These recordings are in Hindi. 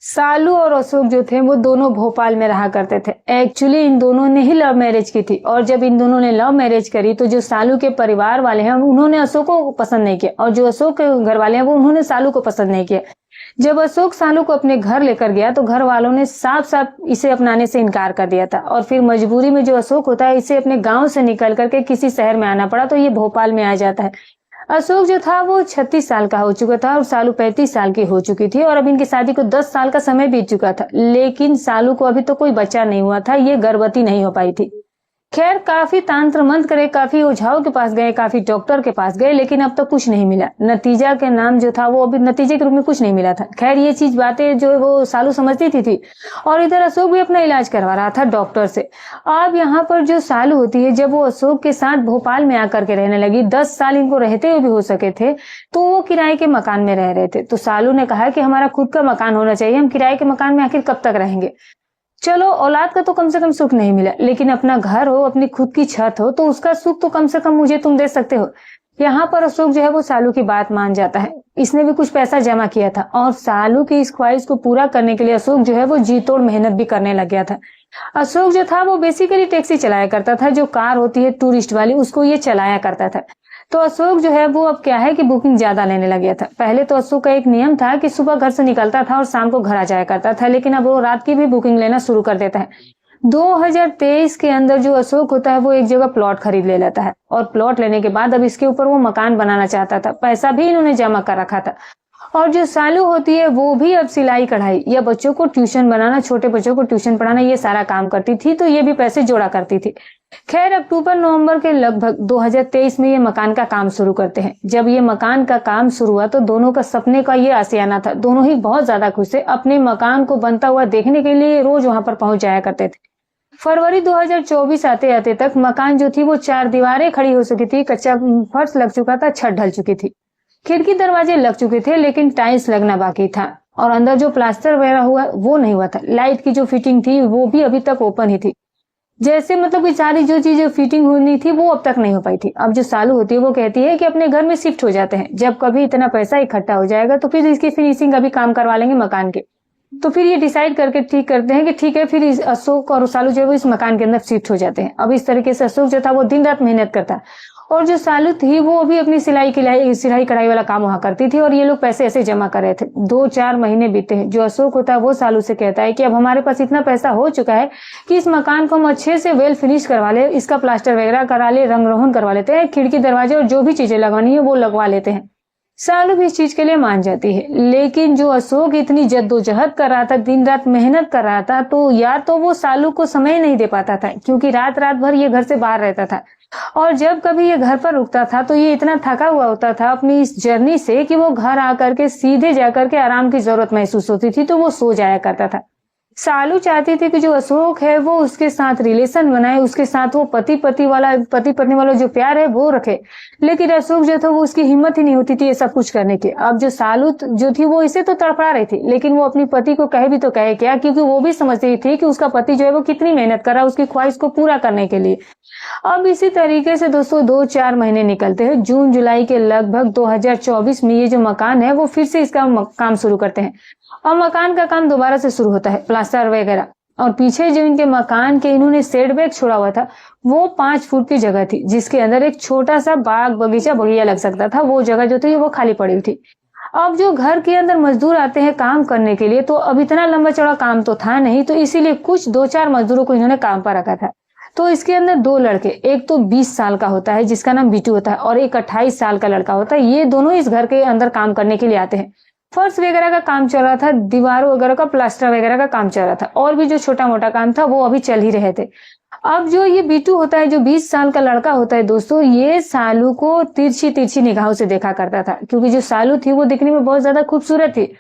सालू और अशोक जो थे वो दोनों भोपाल में रहा करते थे। एक्चुअली इन दोनों ने ही लव मैरिज की थी और जब इन दोनों ने लव मैरिज करी तो जो सालू के परिवार वाले हैं उन्होंने अशोक को पसंद नहीं किया और जो अशोक के घर वाले हैं वो उन्होंने सालू को पसंद नहीं किया। जब अशोक सालू को अपने घर लेकर गया तो घर वालों ने साफ साफ इसे अपनाने से इनकार कर दिया था और फिर मजबूरी में जो अशोक होता है इसे अपने गांव से निकल करके किसी शहर में आना पड़ा तो ये भोपाल में आ जाता है। अशोक जो था वो 36 साल का हो चुका था और सालू 35 साल की हो चुकी थी और अब इनकी शादी को 10 साल का समय बीत चुका था, लेकिन सालू को अभी तो कोई बच्चा नहीं हुआ था, ये गर्भवती नहीं हो पाई थी। खैर काफी तांत्र मंत्र करे, काफी ओझाओं के पास गए, काफी डॉक्टर के पास गए, लेकिन अब तक कुछ नहीं मिला। नतीजा के नाम जो था वो अभी नतीजे के रूप में कुछ नहीं मिला था। खैर ये चीज बातें जो वो सालू समझती थी और इधर अशोक भी अपना इलाज करवा रहा था डॉक्टर से। अब यहाँ पर जो सालू होती है जब वो अशोक के साथ भोपाल में आकर के रहने लगी, 10 साल इनको रहते हुए भी हो सके थे, तो वो किराए के मकान में रह रहे थे। तो सालू ने कहा कि हमारा खुद का मकान होना चाहिए, हम किराए के मकान में आखिर कब तक रहेंगे। चलो औलाद का तो कम से कम सुख नहीं मिला, लेकिन अपना घर हो, अपनी खुद की छत हो, तो उसका सुख तो कम से कम मुझे तुम दे सकते हो। यहाँ पर अशोक जो है वो सालू की बात मान जाता है। इसने भी कुछ पैसा जमा किया था और सालू की इस ख्वाहिश को पूरा करने के लिए अशोक जो है वो जी तोड़ मेहनत भी करने लग गया था। अशोक जो था वो बेसिकली टैक्सी चलाया करता था, जो कार होती है टूरिस्ट वाली उसको ये चलाया करता था। तो अशोक जो है वो अब क्या है कि बुकिंग ज्यादा लेने लग गया था। पहले तो अशोक का एक नियम था कि सुबह घर से निकलता था और शाम को घर आ जाया करता था, लेकिन अब वो रात की भी बुकिंग लेना शुरू कर देता है। 2023 के अंदर जो अशोक होता है वो एक जगह प्लॉट खरीद ले लेता है और प्लॉट लेने के बाद अब इसके ऊपर वो मकान बनाना चाहता था। पैसा भी इन्होंने जमा कर रखा था और जो सालू होती है वो भी अब सिलाई कढ़ाई या बच्चों को ट्यूशन बनाना, छोटे बच्चों को ट्यूशन पढ़ाना, ये सारा काम करती थी, तो ये भी पैसे जोड़ा करती थी। खैर अक्टूबर नवंबर के लगभग 2023 में ये मकान का काम शुरू करते हैं। जब ये मकान का काम शुरू हुआ तो दोनों का सपने का ये आशियाना था। दोनों ही बहुत ज्यादा खुश थे, अपने मकान को बनता हुआ देखने के लिए रोज वहां पर पहुंच जाया करते थे। फरवरी 2024 आते आते तक मकान जो थी वो 4 दीवारें खड़ी हो चुकी थी, कच्चा फर्श लग चुका था, छत ढल चुकी थी, खिड़की दरवाजे लग चुके थे, लेकिन टाइल्स लगना बाकी था और अंदर जो प्लास्टर वगैरह हुआ वो नहीं हुआ था। लाइट की जो फिटिंग थी वो भी अभी तक ओपन ही थी, जैसे मतलब कि सारी जो चीजें फिटिंग होनी थी वो अब तक नहीं हो पाई थी। अब जो सालू होती है वो कहती है कि अपने घर में शिफ्ट हो जाते हैं, जब कभी इतना पैसा इकट्ठा हो जाएगा तो फिर इसकी फिनिशिंग का भी काम करवा लेंगे मकान के। तो फिर ये डिसाइड करके ठीक करते हैं कि ठीक है, फिर अशोक और सालू जो है वो इस मकान के अंदर शिफ्ट हो जाते हैं। अब इस तरीके से अशोक जो था वो दिन रात मेहनत करता और जो सालू थी वो भी अपनी सिलाई कढ़ाई वाला काम वहां करती थी और ये लोग पैसे ऐसे जमा कर रहे थे। 2-4 महीने बीते हैं। जो अशोक होता है वो सालू से कहता है कि अब हमारे पास इतना पैसा हो चुका है कि इस मकान को हम अच्छे से वेल फिनिश करवा ले, इसका प्लास्टर वगैरह करा ले, रंग रोहन करवा लेते हैं, खिड़की दरवाजे और जो भी चीजें लगवानी है वो लगवा लेते हैं। सालू भी इस चीज के लिए मान जाती है, लेकिन जो अशोक इतनी जद्दोजहद कर रहा था, दिन रात मेहनत कर रहा था, तो या तो वो सालू को समय नहीं दे पाता था क्योंकि रात रात भर ये घर से बाहर रहता था और जब कभी ये घर पर रुकता था तो ये इतना थका हुआ होता था अपनी इस जर्नी से कि वो घर आकर के सीधे जाकर के आराम की जरूरत महसूस होती थी तो वो सो जाया करता था। सालू चाहती थी कि जो अशोक है वो उसके साथ रिलेशन बनाए, उसके साथ वो पति पत्नी वाला जो प्यार है वो रखे, लेकिन अशोक जो था वो उसकी हिम्मत ही नहीं होती थी ये सब कुछ करने की। अब जो सालू जो थी वो इसे तो तड़पड़ा रही थी, लेकिन वो अपनी पति को कहे भी तो कहे क्या, क्योंकि वो भी समझती थी कि उसका पति जो है वो कितनी मेहनत कर रहा है उसकी ख्वाहिश को पूरा करने के लिए। अब इसी तरीके से दोस्तों 2-4 महीने निकलते हैं। जून जुलाई के लगभग 2024 में ये जो मकान है वो फिर से इसका काम शुरू करते हैं और मकान का काम दोबारा से शुरू होता है, प्लास्टर वगैरह। और पीछे जो इनके मकान के इन्होंने सेट बैक छोड़ा हुआ था वो 5 फुट की जगह थी, जिसके अंदर एक छोटा सा बाग बगीचा लग सकता था, वो जगह जो थी वो खाली पड़ी हुई थी। अब जो घर के अंदर मजदूर आते हैं काम करने के लिए, तो अब इतना लंबा चौड़ा काम तो था नहीं, तो इसीलिए कुछ 2-4 मजदूरों को इन्होंने काम पर रखा था। तो इसके अंदर 2 लड़के, एक तो 20 साल का होता है जिसका नाम बिटू होता है और एक 28 साल का लड़का होता है। ये दोनों इस घर के अंदर काम करने के लिए आते हैं। फर्श वगैरह का काम चल रहा था, दीवारों वगैरह का प्लास्टर वगैरह का काम चल रहा था और भी जो छोटा मोटा काम था वो अभी चल ही रहे थे। अब जो ये बिटू होता है, जो 20 साल का लड़का होता है दोस्तों, ये सालू को तिरछी निगाहों से देखा करता था, क्योंकि जो सालू थी वो दिखने में बहुत ज्यादा खूबसूरत थी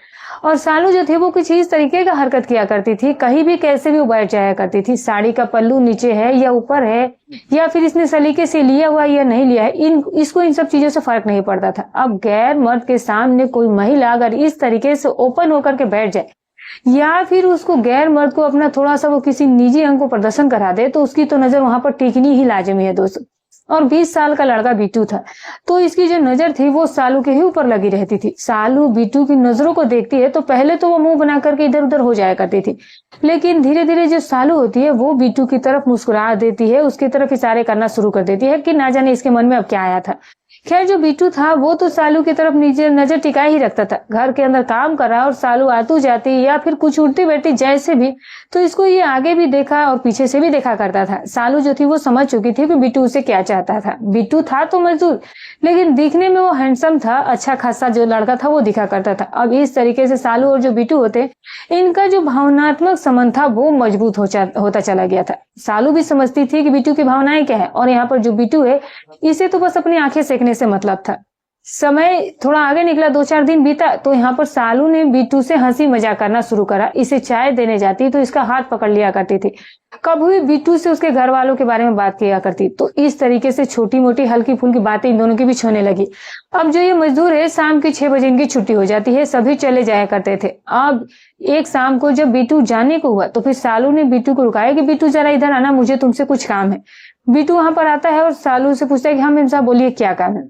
और सालू जो थी वो कुछ इस तरीके का हरकत किया करती थी, कहीं भी कैसे भी वो बैठ जाया करती थी। साड़ी का पल्लू नीचे है या ऊपर है या फिर इसने सलीके से लिया हुआ या नहीं लिया है, इसको इन सब चीजों से फर्क नहीं पड़ता था। अब गैर मर्द के सामने कोई महिला अगर इस तरीके से ओपन होकर के बैठ जाए या फिर उसको गैर मर्द को अपना थोड़ा सा वो किसी निजी अंग को प्रदर्शन करा दे, तो उसकी तो नजर वहां पर टिकनी ही लाजमी है दोस्तों। और 20 साल का लड़का बिट्टू था। तो इसकी जो नजर थी वो सालू के ही ऊपर लगी रहती थी। सालू बिट्टू की नजरों को देखती है तो पहले तो वो मुंह बना करके इधर उधर हो जाया करती थी, लेकिन धीरे धीरे जो सालू होती है वो बिट्टू की तरफ मुस्कुरा देती है, उसकी तरफ इशारे करना शुरू कर देती है कि ना जाने इसके मन में अब क्या आया था। खैर जो बिट्टू था वो तो सालू की तरफ नीचे नजर टिकाए ही रखता था। घर के अंदर काम कर रहा और सालू आतू जाती या फिर कुछ उड़ती बैठती जैसे भी, तो इसको ये आगे भी देखा और पीछे से भी देखा करता था। सालू जो थी वो समझ चुकी थी कि बिट्टू उसे क्या चाहता था। बिट्टू था तो मजदूर, लेकिन दिखने में वो हैंडसम था, अच्छा खासा जो लड़का था वो दिखा करता था। अब इस तरीके से सालू और जो बिट्टू होते, इनका जो भावनात्मक संबंध था वो मजबूत होता चला गया था। सालू भी समझती थी कि बिट्टू की भावनाएं क्या है, और यहाँ पर जो बिट्टू है इसे तो बस अपनी आंखें सेकने से मतलब था। समय थोड़ा आगे निकला, 2-4 दिन बीता, तो यहाँ पर सालू ने बिट्टू से हंसी मजाक करना शुरू करा। इसे चाय देने जाती तो इसका हाथ पकड़ लिया करती थी, कभी बिट्टू से उसके घर वालों के बारे में बात किया करती। तो इस तरीके से छोटी मोटी हल्की फुल्की बातें इन दोनों के बीच होने लगी। अब जो ये मजदूर है, शाम की 6 बजे इनकी छुट्टी हो जाती है, सभी चले जाया करते थे। अब एक शाम को जब बिट्टू जाने को हुआ तो फिर सालू ने बिट्टू को रुकाया कि बिट्टू जरा इधर आना, मुझे तुमसे कुछ काम है। बिट्टू वहां पर आता है और सालू से पूछता है कि हाँ मेम साहब बोलिए क्या काम है।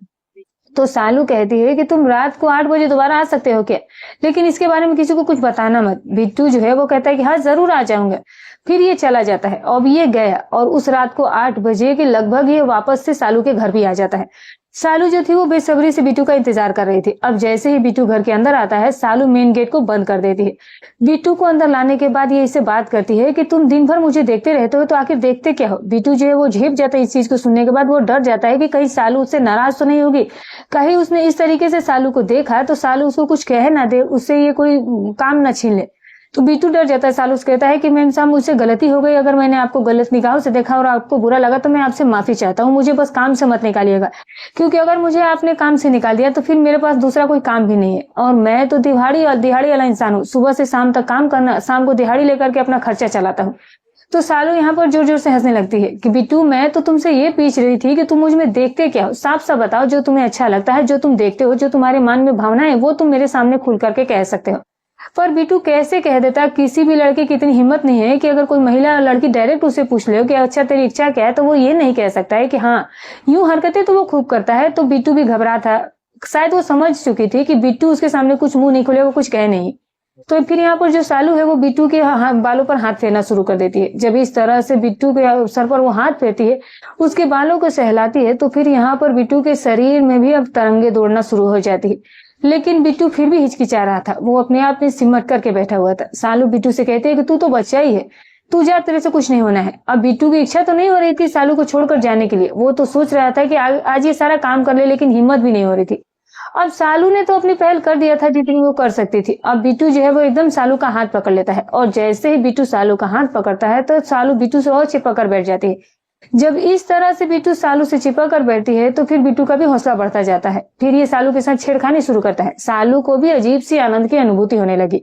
तो सालू कहती है कि तुम रात को 8 बजे दोबारा आ सकते हो क्या, लेकिन इसके बारे में किसी को कुछ बताना मत। बिट्टू जो है वो कहता है कि हाँ जरूर आ जाऊंगा। फिर ये चला जाता है। अब ये गया और उस रात को 8 बजे के लगभग ये वापस से सालू के घर भी आ जाता है। सालू जो थी वो बेसब्री से बिट्टू का इंतजार कर रही थी। अब जैसे ही बिट्टू घर के अंदर आता है, सालू मेन गेट को बंद कर देती है। बिट्टू को अंदर लाने के बाद ये इससे बात करती है कि तुम दिन भर मुझे देखते रहते हो तो आखिर देखते क्या हो। बिट्टू जो है वो झेप जाता है इस चीज को सुनने के बाद। वो डर जाता है कि कहीं सालू उससे नाराज तो नहीं होगी, कहीं उसने इस तरीके से सालू को देखा तो सालू उसको कुछ कह ना दे, उससे ये कोई काम न छीन ले। तो बिट्टू डर जाता है। सालू कहता है कि मैम साहब मुझसे गलती हो गई, अगर मैंने आपको गलत निगाहों से देखा और आपको बुरा लगा तो मैं आपसे माफी चाहता हूँ, मुझे बस काम से मत निकालिएगा, क्योंकि अगर मुझे आपने काम से निकाल दिया तो फिर मेरे पास दूसरा कोई काम भी नहीं है, और मैं तो दिहाड़ी वाला इंसान हूँ, सुबह से शाम तक काम करना, शाम को दिहाड़ी लेकर के अपना खर्चा चलाता हूँ। तो सालू यहाँ पर जोर जोर से हंसने लगती है कि बिट्टू मैं तो तुमसे ये पूछ रही थी कि तुम मुझ में देखते क्या हो, साफ साफ बताओ, जो तुम्हें अच्छा लगता है, जो तुम देखते हो, जो तुम्हारे मन में भावना है, वो तुम मेरे सामने खुल करके कह सकते हो। पर बिट्टू कैसे कह देता, किसी भी लड़के की इतनी हिम्मत नहीं है कि अगर कोई महिला लड़की डायरेक्ट उसे पूछ ले कि अच्छा तेरी इच्छा क्या है, तो वो ये नहीं कह सकता है कि हाँ यूं हरकतें तो वो खूब करता है। तो बिट्टू भी घबरा था, शायद वो समझ चुकी थी कि बिट्टू उसके सामने कुछ मुंह नहीं खोले, वो कुछ कहे नहीं। तो फिर यहाँ पर जो सालू है वो बिट्टू के बालों पर हाथ फेरना शुरू कर देती है। जब इस तरह से बिट्टू के सर पर वो हाथ फेरती है, उसके बालों को सहलाती है, तो फिर यहाँ पर बिट्टू के शरीर में भी अब तरंगे दौड़ना शुरू हो जाती है। लेकिन बिट्टू फिर भी हिचकिचा रहा था, वो अपने आप में सिमट करके बैठा हुआ था। सालू बिट्टू से कहते हैं कि तू तो बच्चा ही है, तू जा, तेरे से कुछ नहीं होना है। अब बिट्टू की इच्छा तो नहीं हो रही थी सालू को छोड़कर जाने के लिए, वो तो सोच रहा था कि आज ये सारा काम कर ले, लेकिन हिम्मत भी नहीं हो रही थी। अब सालू ने तो अपनी पहल कर दिया था जितनी वो कर सकती थी। अब बिट्टू जो है वो एकदम सालू का हाथ पकड़ लेता है, और जैसे ही बिट्टू सालू का हाथ पकड़ता है तो सालू बिट्टू से और चिपक कर बैठ जाती है। जब इस तरह से बिट्टू सालू से चिपक कर बैठती है तो फिर बिट्टू का भी हौसला बढ़ता जाता है। फिर ये सालू के साथ छेड़खानी शुरू करता है। सालू को भी अजीब सी आनंद की अनुभूति होने लगी,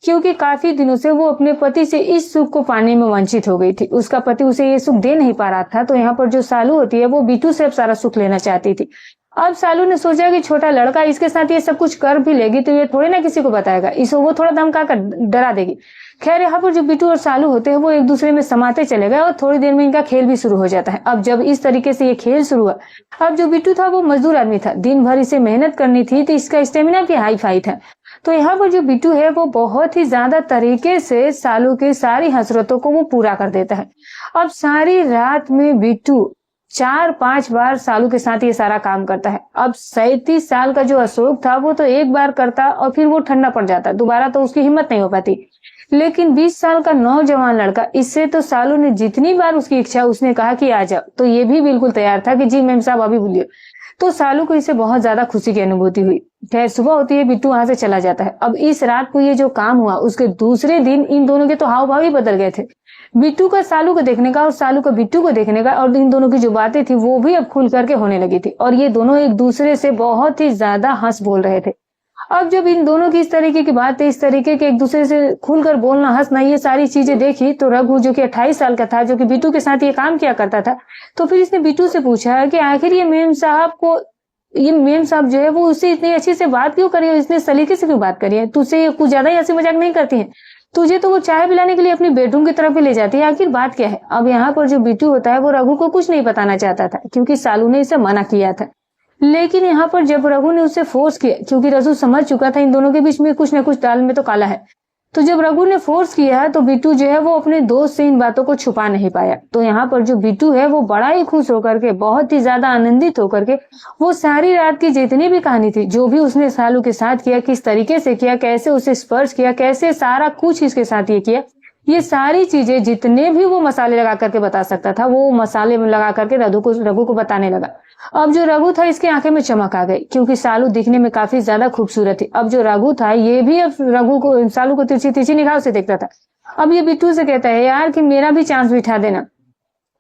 क्योंकि काफी दिनों से वो अपने पति से इस सुख को पाने में वंचित हो गई थी। उसका पति उसे ये सुख दे नहीं पा रहा था, तो यहाँ पर जो सालू होती है वो बिट्टू से अब सारा सुख लेना चाहती थी। अब सालू ने सोचा कि छोटा लड़का इसके साथ ये सब कुछ कर भी लेगी तो ये थोड़ी ना किसी को बताएगा, इसको वो थोड़ा धमका कर डरा देगी। खैर यहाँ पर जो बिट्टू और सालू होते हैं वो एक दूसरे में समाते चले गए, और थोड़ी देर में इनका खेल भी शुरू हो जाता है। अब जब इस तरीके से ये खेल शुरू हुआ, अब जो बिट्टू था वो मजदूर आदमी था, दिन भर इसे मेहनत करनी थी, तो इसका स्टेमिना भी हाई फाई था। तो यहाँ पर जो बिट्टू है वो बहुत ही ज्यादा तरीके से सालू की सारी हसरतों को वो पूरा कर देता है। अब सारी रात में बिट्टू 4-5 बार सालू के साथ ये सारा काम करता है। अब 37 साल का जो अशोक था वो तो एक बार करता और फिर वो ठंडा पड़ जाता, दोबारा तो उसकी हिम्मत नहीं हो पाती। लेकिन 20 साल का नौजवान लड़का, इससे तो सालू ने जितनी बार उसकी इच्छा उसने कहा कि आ जाओ, तो ये भी बिल्कुल तैयार था कि जी मैम साहब अभी बोलिए। तो सालू को इससे बहुत ज्यादा खुशी की अनुभूति हुई। खैर सुबह होती है, बिट्टू वहां से चला जाता है। अब इस रात को ये जो काम हुआ उसके दूसरे दिन इन दोनों के तो हाव भाव ही बदल गए थे। बिट्टू का सालू को देखने का और सालू का बिट्टू को देखने का, और इन दोनों की जो बातें थी वो भी अब खुल करके होने लगी थी, और ये दोनों एक दूसरे से बहुत ही ज्यादा हंस बोल रहे थे। अब जब इन दोनों की इस तरीके की बातें, इस तरीके के एक दूसरे से खुलकर बोलना, हंसना, ये सारी चीजें देखी तो रघु जो कि 28 साल का था, जो कि बिट्टू के साथ ये काम किया करता था, तो फिर इसने बिट्टू से पूछा कि आखिर ये मेम साहब जो है वो उससे इतनी अच्छी से बात क्यों करी है, इतने सलीके से क्यों बात करी है, तुझसे कुछ ज्यादा ही हंसी मजाक नहीं करती है। तुझे तो वो चाय पिलाने के लिए अपनी बेडरूम की तरफ ही ले जाती है, आखिर बात क्या है? अब यहाँ पर जो बिट्टू होता है वो रघु को कुछ नहीं बताना चाहता था, क्योंकि सालू ने इसे मना किया था। लेकिन यहाँ पर जब रघु ने उसे फोर्स किया, क्योंकि रघु समझ चुका था इन दोनों के बीच में कुछ न कुछ दाल में तो काला है, तो जब रघु ने फोर्स किया तो बिट्टू जो है वो अपने दोस्त से इन बातों को छुपा नहीं पाया। तो यहाँ पर जो बिट्टू है वो बड़ा ही खुश होकर के, बहुत ही ज्यादा आनंदित होकर के, वो सारी रात की जितनी भी कहानी थी, जो भी उसने सालू के साथ किया, किस तरीके से किया, कैसे उसे स्पर्श किया, कैसे सारा कुछ इसके साथ ये किया, ये सारी चीजें जितने भी वो मसाले लगा करके बता सकता था, वो मसाले लगा करके रघु को बताने लगा। अब जो रघु था इसकी आंखें में चमक आ गई, क्योंकि सालू दिखने में काफी ज्यादा खूबसूरत थी। अब जो रघु था ये भी अब रघु को, सालू को तिरछी तिरछी निगाह से देखता था। अब ये बिट्टू से कहता है, यार कि मेरा भी चांस बिठा देना,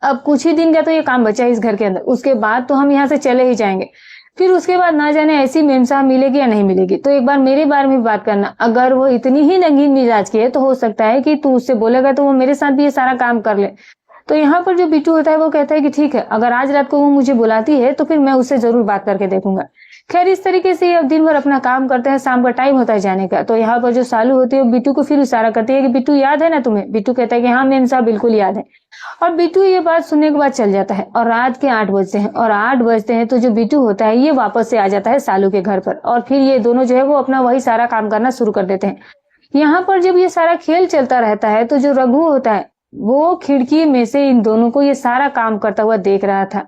अब कुछ ही दिन का तो ये काम बचा है इस घर के अंदर, उसके बाद तो हम यहाँ से चले ही जाएंगे, फिर उसके बाद ना जाने ऐसी मेमसाहब मिलेगी या नहीं मिलेगी, तो एक बार मेरे बारे में बात करना। अगर वो इतनी ही रंगीन मिजाज की है तो हो सकता है कि तू उससे बोलेगा तो वो मेरे साथ भी ये सारा काम कर ले। तो यहाँ पर जो बिट्टू होता है वो कहता है कि ठीक है, अगर आज रात को वो मुझे बुलाती है तो फिर मैं उससे जरूर बात करके देखूंगा। खैर इस तरीके से अब दिन भर अपना काम करते हैं, शाम का टाइम होता है जाने का। तो यहाँ पर जो सालू होती है वो बिट्टू को फिर इशारा करती है कि बिट्टू याद है ना तुम्हें? बिट्टू कहता है कि हाँ मेम साहब बिल्कुल याद है। और बिट्टू ये बात सुनने के बाद चल जाता है। और रात के 8 बजते हैं, और 8 बजते हैं तो जो बिट्टू होता है ये वापस से आ जाता है सालू के घर पर, और फिर ये दोनों जो है वो अपना वही सारा काम करना शुरू कर देते हैं। यहाँ पर जब ये सारा खेल चलता रहता है तो जो रघु होता है वो खिड़की में से इन दोनों को ये सारा काम करता हुआ देख रहा था,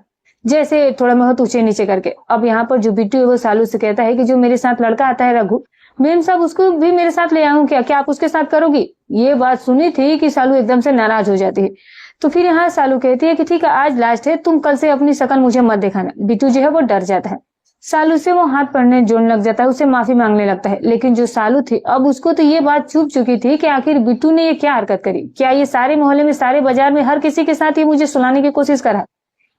जैसे थोड़ा बहुत ऊंचे नीचे करके। अब यहाँ पर जो बिट्टू है वो सालू से कहता है कि जो मेरे साथ लड़का आता है रघु, मेम साहब उसको भी मेरे साथ ले आऊं क्या? क्या आप उसके साथ करोगी? ये बात सुनी थी कि सालू एकदम से नाराज हो जाती है। तो फिर यहाँ सालू कहती है कि ठीक है आज लास्ट है, तुम कल से अपनी शकल मुझे मत दिखाना। बिट्टू जो है वो डर जाता है, सालू से वो हाथ पड़ने जोड़ने लग जाता है, उसे माफी मांगने लगता है। लेकिन जो सालू थी अब उसको तो ये बात चुप चुकी थी कि आखिर बिट्टू ने ये क्या हरकत करी, क्या ये सारे मोहल्ले में, सारे बाजार में हर किसी के साथ ये मुझे सुनाने की कोशिश करा।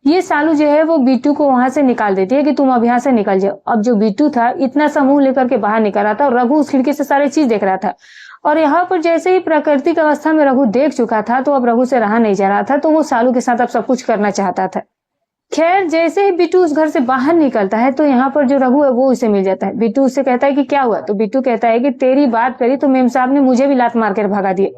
ये सालू जो है वो बिट्टू को वहां से निकाल देती है कि तुम अब यहाँ से निकल जाओ। अब जो बिट्टू था इतना सा मुंह लेकर के बाहर निकल रहा था, और रघु उस खिड़की से सारी चीज देख रहा था। और यहाँ पर जैसे ही प्राकृतिक अवस्था में रघु देख चुका था तो अब रघु से रहा नहीं जा रहा था, तो वो सालू के साथ अब सब कुछ करना चाहता था। खैर जैसे ही बिट्टू उस घर से बाहर निकलता है तो यहाँ पर जो रघु है वो उसे मिल जाता है। बिट्टू उससे कहता है कि क्या हुआ? तो बिट्टू कहता है कि तेरी बात करी तो मेम साहब ने मुझे भी लात मार कर भगा दिए।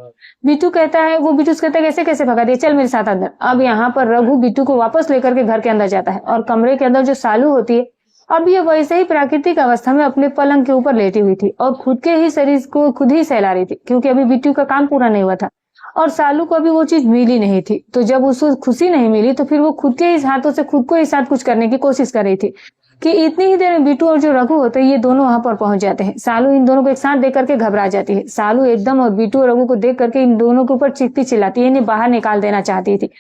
बिट्टू कहता है, वो बिट्टू से कहता है कैसे कैसे भगा दिए, चल मेरे साथ अंदर। अब यहाँ पर रघु बिट्टू को वापस लेकर के घर के अंदर जाता है, और कमरे के अंदर जो सालू होती है अब ये वैसे ही प्राकृतिक अवस्था में अपने पलंग के ऊपर लेटी हुई थी, और खुद के ही शरीर को खुद ही सहला रही थी, क्योंकि अभी बिट्टू का काम पूरा नहीं हुआ था और सालू को अभी वो चीज मिली नहीं थी। तो जब उसको खुशी नहीं मिली तो फिर वो खुद के ही हाथों से खुद को ही साथ कुछ करने की कोशिश कर रही थी कि इतनी ही देर में बिट्टू और जो रघु होते हैं ये दोनों वहां पर पहुंच जाते हैं। सालू इन दोनों को एक साथ देख करके घबरा जाती है। सालू एकदम, और बिट्टू और रघु को देख करके इन दोनों के ऊपर चीखती चिल्लाती है, इन्हें बाहर निकाल देना चाहती थी।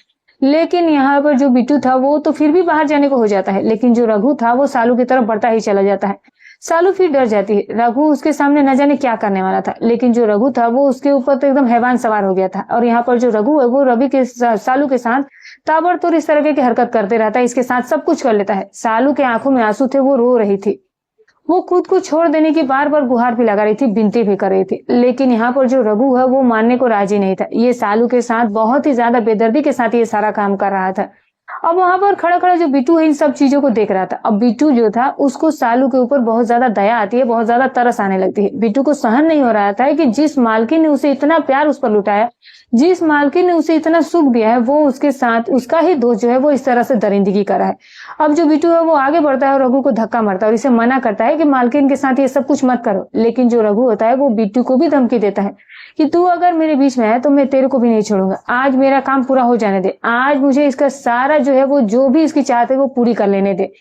लेकिन यहाँ पर जो बिट्टू था वो तो फिर भी बाहर जाने को हो जाता है, लेकिन जो रघु था वो सालू की तरफ बढ़ता ही चला जाता है। सालू फिर डर जाती है, रघु उसके सामने न जाने क्या करने वाला था, लेकिन जो रघु था वो उसके ऊपर तो एकदम हैवान सवार हो गया था। और यहाँ पर जो रघु है वो रवि के सालू के साथ ताबड़तोड़ इस तरह की हरकत करते रहता है, इसके साथ सब कुछ कर लेता है। सालू के आंखों में आंसू थे, वो रो रही थी, वो खुद को छोड़ देने की बार बार गुहार भी लगा रही थी, विनती भी कर रही थी। लेकिन यहाँ पर जो रघु है वो मानने को राजी नहीं था। ये सालू के साथ बहुत ही ज्यादा बेदर्दी के साथ ये सारा काम कर रहा था। अब वहां पर खड़ा खड़ा जो बिट्टू है इन सब चीजों को देख रहा था। अब बिट्टू जो था उसको सालू के ऊपर बहुत ज्यादा दया आती है, बहुत ज्यादा तरस आने लगती है। बिट्टू को सहन नहीं हो रहा था कि जिस मालकिन ने उसे इतना प्यार उस पर लुटाया, जिस मालकिन ने उसे इतना सुख दिया है, वो उसके साथ उसका ही दोस्त जो है वो इस तरह से दरिंदगी कर रहा है। अब जो बिट्टू है वो आगे बढ़ता है और रघु को धक्का मारता है और इसे मना करता है कि मालकिन के साथ ये सब कुछ मत करो। लेकिन जो रघु होता है वो बिट्टू को भी धमकी देता है कि तू अगर मेरे बीच में है तो मैं तेरे को भी नहीं छोड़ूंगा, आज मेरा काम पूरा हो जाने दे, आज मुझे इसका सारा जो है वो जो भी इसकी चाहत है वो पूरी कर लेने दे।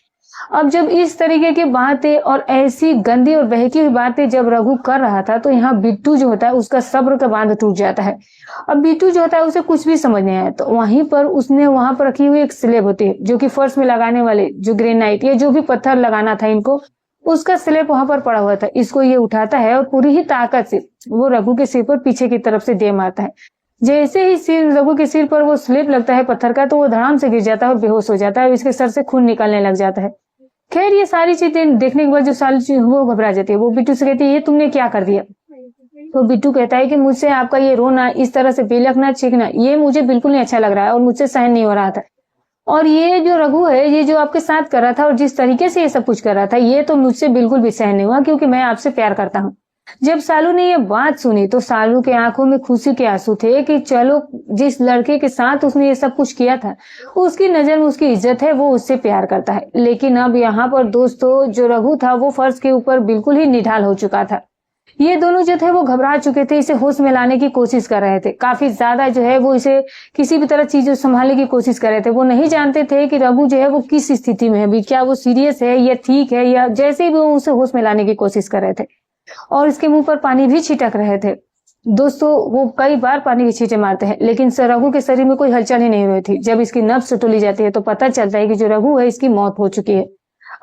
अब जब इस तरीके की बातें और ऐसी गंदी और बहकी हुई बातें जब रघु कर रहा था तो यहाँ बिट्टू जो होता है उसका सब्र का बांध टूट जाता है। अब बिट्टू जो होता है उसे कुछ भी समझ नहीं आया, तो वहीं पर उसने वहां पर रखी हुई एक स्लेब होती है जो कि फर्श में लगाने वाले जो ग्रेनाइट या जो भी पत्थर लगाना था इनको, उसका स्लेब वहां पर पड़ा हुआ था। इसको ये उठाता है और पूरी ही ताकत से वो रघु के सिर पर पीछे की तरफ से दे मारता है। जैसे ही सिर रघु के सिर पर वो स्लेब लगता है पत्थर का तो वो धड़ाम से गिर जाता है और बेहोश हो जाता है, इसके सर से खून निकलने लग जाता है। खैर ये सारी चीजें देखने के बाद जो सालू वो घबरा जाती है, वो बिट्टू से कहती है ये तुमने क्या कर दिया? तो बिट्टू कहता है कि मुझसे आपका ये रोना, इस तरह से बिलखना चीखना, ये मुझे बिल्कुल नहीं अच्छा लग रहा है और मुझसे सहन नहीं हो रहा था। और ये जो रघु है ये जो आपके साथ कर रहा था और जिस तरीके से ये सब कुछ कर रहा था ये तो मुझसे बिल्कुल भी सहन नहीं हुआ, क्योंकि मैं आपसे प्यार करता हूँ। जब सालू ने ये बात सुनी तो सालू के आंखों में खुशी के आंसू थे कि चलो, जिस लड़के के साथ उसने ये सब कुछ किया था उसकी नजर में उसकी इज्जत है, वो उससे प्यार करता है। लेकिन अब यहाँ पर दोस्तों जो रघु था वो फर्श के ऊपर बिल्कुल ही निढाल हो चुका था। ये दोनों जो थे वो घबरा चुके थे, इसे होश में लाने की कोशिश कर रहे थे। काफी ज्यादा जो है वो इसे किसी भी तरह चीज संभालने की कोशिश कर रहे थे। वो नहीं जानते थे कि रघु जो है वो किस स्थिति में है, भी क्या वो सीरियस है या ठीक है, या जैसे ही वो उसे होश में लाने की कोशिश कर रहे थे और इसके मुंह पर पानी भी छिटक रहे थे। दोस्तों वो कई बार पानी के छींटे मारते हैं लेकिन रघु के शरीर में कोई हलचल ही नहीं हुई थी। जब इसकी नब्ज टोली जाती है तो पता चलता है कि जो रघु है इसकी मौत हो चुकी है।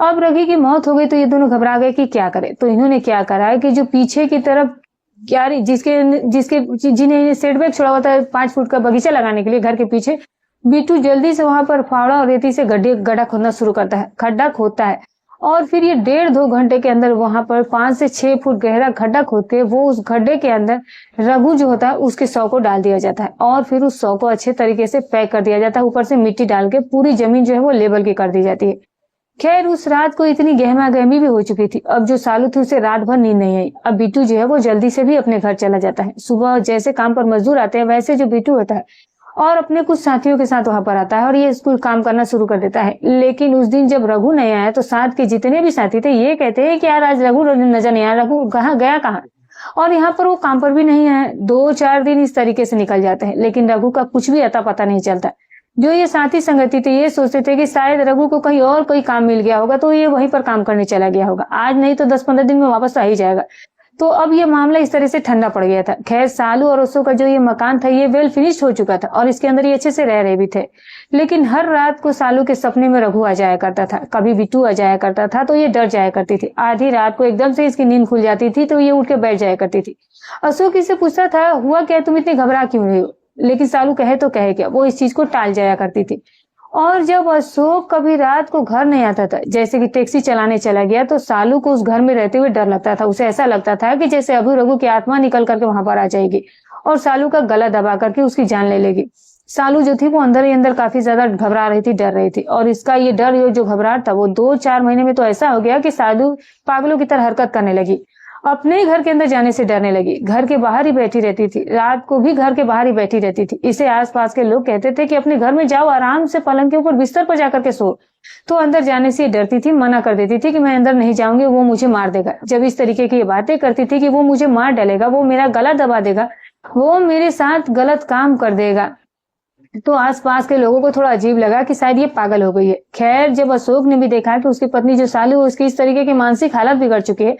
अब रघु की मौत हो गई तो ये दोनों घबरा गए कि क्या करें। तो इन्होंने क्या करा कि जो पीछे की तरफ क्या जिन्हें सेटबैक छोड़ा हुआ था 5 फुट का बगीचा लगाने के लिए घर के पीछे, बिट्टू जल्दी से वहां पर फावड़ा और रेती से गड्ढा खोदना शुरू करता है। खड्डा खोदता है और फिर ये 1.5-2 घंटे के अंदर वहां पर 5 से 6 फुट गहरा खड्डा खोद के वो उस गड्ढे के अंदर रघु जो होता है उसके शव को डाल दिया जाता है और फिर उस शव को अच्छे तरीके से पैक कर दिया जाता है। ऊपर से मिट्टी डाल के पूरी जमीन जो है वो लेवल की कर दी जाती है। खैर उस रात को इतनी गहमा गहमी भी हो चुकी थी। अब जो सालू थी उसे रात भर नींद नहीं आई। अब बिट्टू जो है वो जल्दी से भी अपने घर चला जाता है। सुबह जैसे काम पर मजदूर आते हैं वैसे जो बिट्टू होता है और अपने कुछ साथियों के साथ वहां पर आता है और ये स्कूल काम करना शुरू कर देता है। लेकिन उस दिन जब रघु नहीं आया तो साथ के जितने भी साथी थे ये कहते हैं कि यार आज रघु नजर नहीं आया, रघु कहाँ गया कहाँ, और यहाँ पर वो काम पर भी नहीं आया। 2-4 दिन इस तरीके से निकल जाते हैं लेकिन रघु का कुछ भी अता पता नहीं चलता। जो ये साथी संगति थे ये सोचते थे कि शायद रघु को कहीं और कोई काम मिल गया होगा तो ये वहीं पर काम करने चला गया होगा, आज नहीं तो 10-15 दिन में वापस आ ही जाएगा। तो अब ये मामला इस तरह से ठंडा पड़ गया था। खैर सालू और अशोक का जो ये मकान था ये वेल फिनिश्ड हो चुका था और इसके अंदर ये अच्छे से रह रहे भी थे। लेकिन हर रात को सालू के सपने में रघु आ जाया करता था, कभी बिट्टू आ जाया करता था तो ये डर जाया करती थी। आधी रात को एकदम से इसकी नींद खुल जाती थी तो ये उठ के बैठ जाया करती थी। अशोक इससे पूछता था हुआ क्या, तुम इतनी घबरा क्यों रही हो, लेकिन सालू कहे तो कहे क्या, वो इस चीज को टाल जाया करती थी। और जब अशोक कभी रात को घर नहीं आता था, जैसे कि टैक्सी चलाने चला गया, तो सालू को उस घर में रहते हुए डर लगता था। उसे ऐसा लगता था कि जैसे अभी रघु की आत्मा निकल करके वहां पर आ जाएगी और सालू का गला दबा करके उसकी जान ले लेगी। सालू जो थी वो अंदर ही अंदर काफी ज्यादा घबरा रही थी, डर रही थी। और इसका ये डर जो घबराहट था वो 2-4 महीने में तो ऐसा हो गया कि सालू पागलों की तरह हरकत करने लगी, अपने घर के अंदर जाने से डरने लगी, घर के बाहर ही बैठी रहती थी, रात को भी घर के बाहर ही बैठी रहती थी। इसे आसपास के लोग कहते थे कि अपने घर में जाओ, आराम से पलंग के ऊपर बिस्तर पर जाकर के सो। तो अंदर जाने से डरती थी, मना कर देती थी कि मैं अंदर नहीं जाऊंगी, वो मुझे मार देगा। जब इस तरीके की बातें करती थी कि वो मुझे मार डालेगा, वो मेरा गला दबा देगा, वो मेरे साथ गलत काम कर देगा, तो आसपास के लोगों को थोड़ा अजीब लगा कि शायद ये पागल हो गई है। खैर जब अशोक ने भी देखा कि उसकी पत्नी जो सालू है उसकी इस तरीके की मानसिक हालत बिगड़ चुकी है,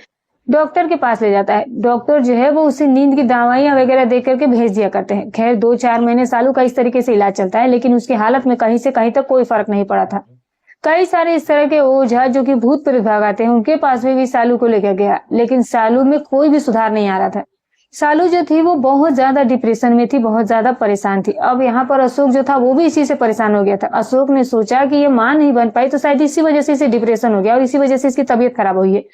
डॉक्टर के पास ले जाता है। डॉक्टर जो है वो उसे नींद की दवाइयां वगैरह दे करके भेज दिया करते हैं। खैर 2-4 महीने सालू का इस तरीके से इलाज चलता है लेकिन उसकी हालत में कहीं से कहीं तक कोई फर्क नहीं पड़ा था। कई सारे इस तरह के ओझा जो कि भूत प्रेत भाग आते हैं उनके पास में भी सालू को लेकर गया लेकिन सालू में कोई भी सुधार नहीं आ रहा था। सालू जो थी वो बहुत ज्यादा डिप्रेशन में थी, बहुत ज्यादा परेशान थी। अब यहाँ पर अशोक जो था वो भी इसी से परेशान हो गया था। अशोक ने सोचा कि ये मां नहीं बन पाई तो शायद इसी वजह से इसे डिप्रेशन हो गया और इसी वजह से इसकी तबीयत खराब हुई है।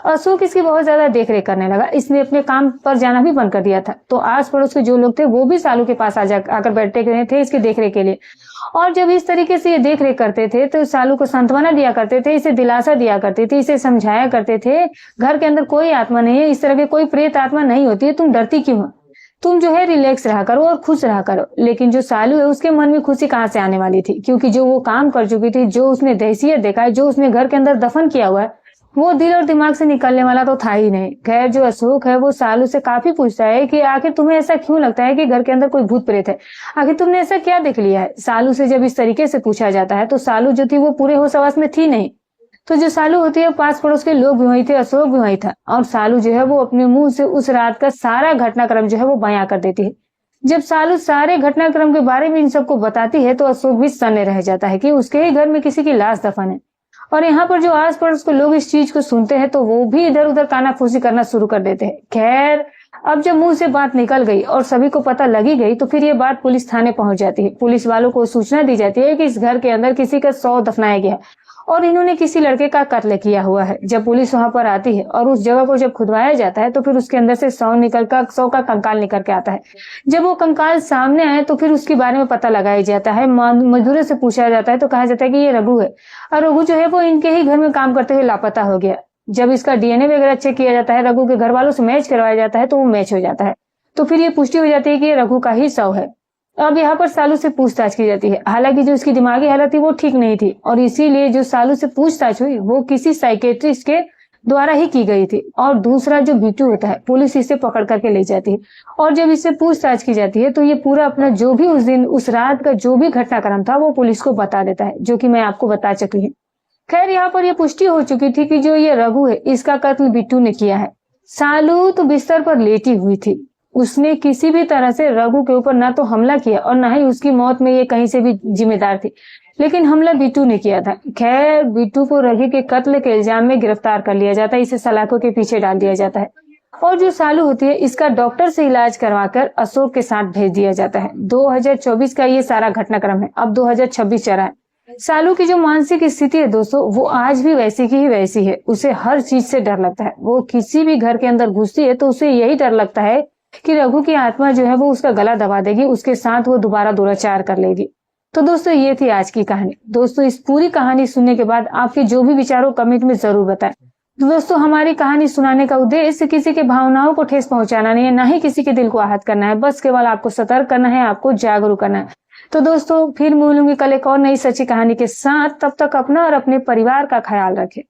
अशोक इसकी बहुत ज्यादा देखरेख करने लगा, इसने अपने काम पर जाना भी बंद कर दिया था। तो आस पड़ोस के जो लोग थे वो भी सालू के पास आकर बैठे थे इसकी देखरेख के लिए। और जब इस तरीके से ये देखरेख करते थे तो सालू को सांत्वना दिया करते थे, इसे दिलासा दिया करते थे, इसे समझाया करते थे घर के अंदर कोई आत्मा नहीं है, इस तरह की कोई प्रेत आत्मा नहीं होती है, तुम डरती क्यों हो, तुम जो है रिलैक्स रहा करो और खुश रहा करो। लेकिन जो सालू है उसके मन में खुशी कहाँ से आने वाली थी, क्योंकि जो वो काम कर चुकी थी, जो उसने दहसियत देखा है, जो उसने घर के अंदर दफन किया हुआ है, वो दिल और दिमाग से निकलने वाला तो था ही नहीं। खैर जो अशोक है वो सालू से काफी पूछता है कि आखिर तुम्हें ऐसा क्यों लगता है कि घर के अंदर कोई भूत प्रेत है, आखिर तुमने ऐसा क्या देख लिया है। सालू से जब इस तरीके से पूछा जाता है तो सालू जो थी वो पूरे होश हवास में थी नहीं। तो जो सालू होती है पास पड़ोस के लोग भी वही थे, अशोक भी वही था, और सालू जो है वो अपने मुंह से उस रात का सारा घटनाक्रम जो है वो बयां कर देती है। जब सालू सारे घटनाक्रम के बारे में इन सबको बताती है तो अशोक भी सन्ने रह जाता है कि उसके ही घर में किसी की लाश दफन है। और यहाँ पर जो आस पड़ोस के लोग इस चीज को सुनते हैं तो वो भी इधर उधर कानाफूसी करना शुरू कर देते हैं। खैर अब जब मुंह से बात निकल गई और सभी को पता लगी गई तो फिर ये बात पुलिस थाने पहुंच जाती है। पुलिस वालों को सूचना दी जाती है कि इस घर के अंदर किसी का शव दफनाया गया और इन्होंने किसी लड़के का कत्ल किया हुआ है। जब पुलिस वहां पर आती है और उस जगह को जब खुदवाया जाता है तो फिर उसके अंदर से शव का कंकाल निकल के आता है। जब वो कंकाल सामने आए तो फिर उसके बारे में पता लगाया जाता है, मजदूरों से पूछा जाता है तो कहा जाता है कि ये रघु है, और रघु जो है वो इनके ही घर में काम करते हुए लापता हो गया। जब इसका डीएनए वगैरह चेक किया जाता है, रघु के घर वालों से मैच करवाया जाता है, तो वो मैच हो जाता है। तो फिर ये पुष्टि हो जाती है कि ये रघु का ही शव है। अब यहाँ पर सालू से पूछताछ की जाती है। हालांकि जो उसकी दिमागी हालत थी वो ठीक नहीं थी, और इसीलिए जो सालू से पूछताछ हुई वो किसी साइकेट्रिस्ट के द्वारा ही की गई थी। और दूसरा जो बिट्टू होता है, पुलिस इसे पकड़ करके ले जाती है, और जब इससे पूछताछ की जाती है तो ये पूरा अपना जो भी उस दिन उस रात का जो भी घटनाक्रम था वो पुलिस को बता देता है, जो कि मैं आपको बता चुकी हूँ। खैर, यहाँ पर यह पुष्टि हो चुकी थी कि जो ये रघु है इसका कत्ल बिट्टू ने किया है। सालू तो बिस्तर पर लेटी हुई थी, उसने किसी भी तरह से रघु के ऊपर ना तो हमला किया और ना ही उसकी मौत में ये कहीं से भी जिम्मेदार थी, लेकिन हमला बिट्टू ने किया था। खैर, बिट्टू को रघु के कत्ल के इल्जाम में गिरफ्तार कर लिया जाता है, इसे सलाखों के पीछे डाल दिया जाता है, और जो सालू होती है इसका डॉक्टर से इलाज करवाकर अशोक के साथ भेज दिया जाता है। 2024 का ये सारा घटनाक्रम है, अब 2026 चल रहा है। सालू की जो मानसिक स्थिति है दोस्तों, वो आज भी वैसी की ही वैसी है। उसे हर चीज से डर लगता है। वो किसी भी घर के अंदर घुसती है तो उसे यही डर लगता है कि रघु की आत्मा जो है वो उसका गला दबा देगी, उसके साथ वो दोबारा दुराचार कर लेगी। तो दोस्तों, ये थी आज की कहानी। दोस्तों, इस पूरी कहानी सुनने के बाद आपके जो भी विचार हो कमेंट में जरूर बताएं। तो दोस्तों, हमारी कहानी सुनाने का उद्देश्य किसी के भावनाओं को ठेस पहुंचाना नहीं है, ना ही किसी के दिल को आहत करना है। बस केवल आपको सतर्क करना है, आपको जागरूक करना है। तो दोस्तों, फिर मिलूंगी कल एक और नई सच्ची कहानी के साथ। तब तक अपना और अपने परिवार का ख्याल रखें।